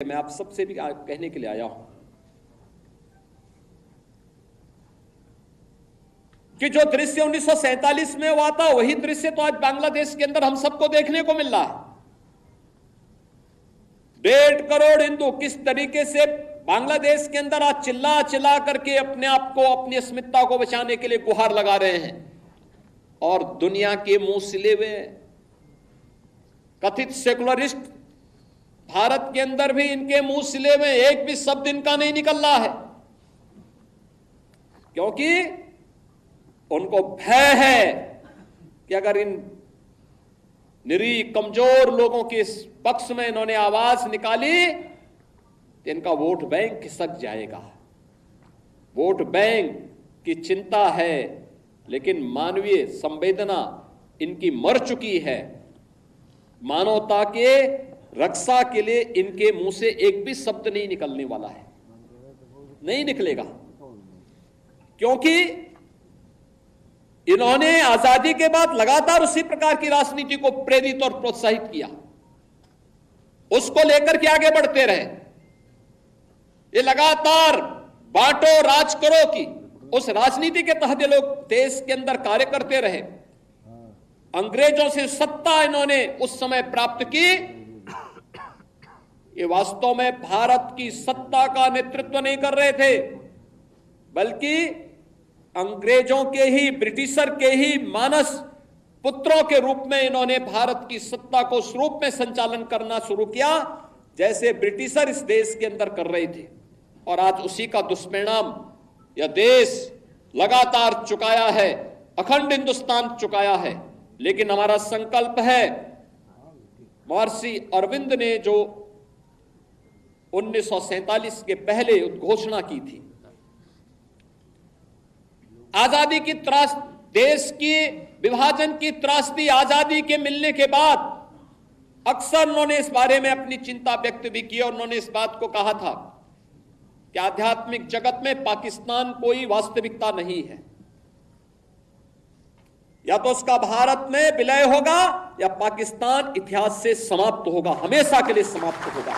मैं आप सबसे भी कहने के लिए आया हूं कि जो दृश्य 1947 में हुआ था वही दृश्य तो आज बांग्लादेश के अंदर हम सबको देखने को मिल रहा है। 1.5 करोड़ हिंदू किस तरीके से बांग्लादेश के अंदर आज चिल्ला चिल्ला करके अपने आप को, अपनी अस्मिता को बचाने के लिए गुहार लगा रहे हैं, और दुनिया के मुंह सिले हुए कथित सेकुलरिस्ट भारत के अंदर भी इनके मुंह सिले हुए एक भी शब्द इनका नहीं निकल रहा है, क्योंकि उनको भय है कि अगर इन निरीह कमजोर लोगों के पक्ष में इन्होंने आवाज निकाली तो इनका वोट बैंक खिसक जाएगा। वोट बैंक की चिंता है, लेकिन मानवीय संवेदना इनकी मर चुकी है। मानवता के रक्षा के लिए इनके मुंह से एक भी शब्द नहीं निकलने वाला है, नहीं निकलेगा, क्योंकि इन्होंने आजादी के बाद लगातार उसी प्रकार की राजनीति को प्रेरित और प्रोत्साहित किया, उसको लेकर के आगे बढ़ते रहे। ये लगातार बांटो राज करो की उस राजनीति के तहत ये लोग देश के अंदर कार्य करते रहे। अंग्रेजों से सत्ता इन्होंने उस समय प्राप्त की। ये वास्तव में भारत की सत्ता का नेतृत्व नहीं कर रहे थे, बल्कि अंग्रेजों के ही, ब्रिटिशर के ही मानस पुत्रों के रूप में इन्होंने भारत की सत्ता को उस रूप में संचालन करना शुरू किया जैसे ब्रिटिशर इस देश के अंदर कर रहे थे। और आज उसी का दुष्परिणाम यह देश लगातार चुकाया है, अखंड हिंदुस्तान चुकाया है। लेकिन हमारा संकल्प है, महर्षि अरविंद ने जो 1947 के पहले उद्घोषणा की थी, आजादी की त्रास, देश की विभाजन की त्रासदी आजादी के मिलने के बाद अक्सर उन्होंने इस बारे में अपनी चिंता व्यक्त भी की, और उन्होंने इस बात को कहा था कि आध्यात्मिक जगत में पाकिस्तान कोई वास्तविकता नहीं है, या तो उसका भारत में विलय होगा या पाकिस्तान इतिहास से समाप्त होगा, हमेशा के लिए समाप्त होगा।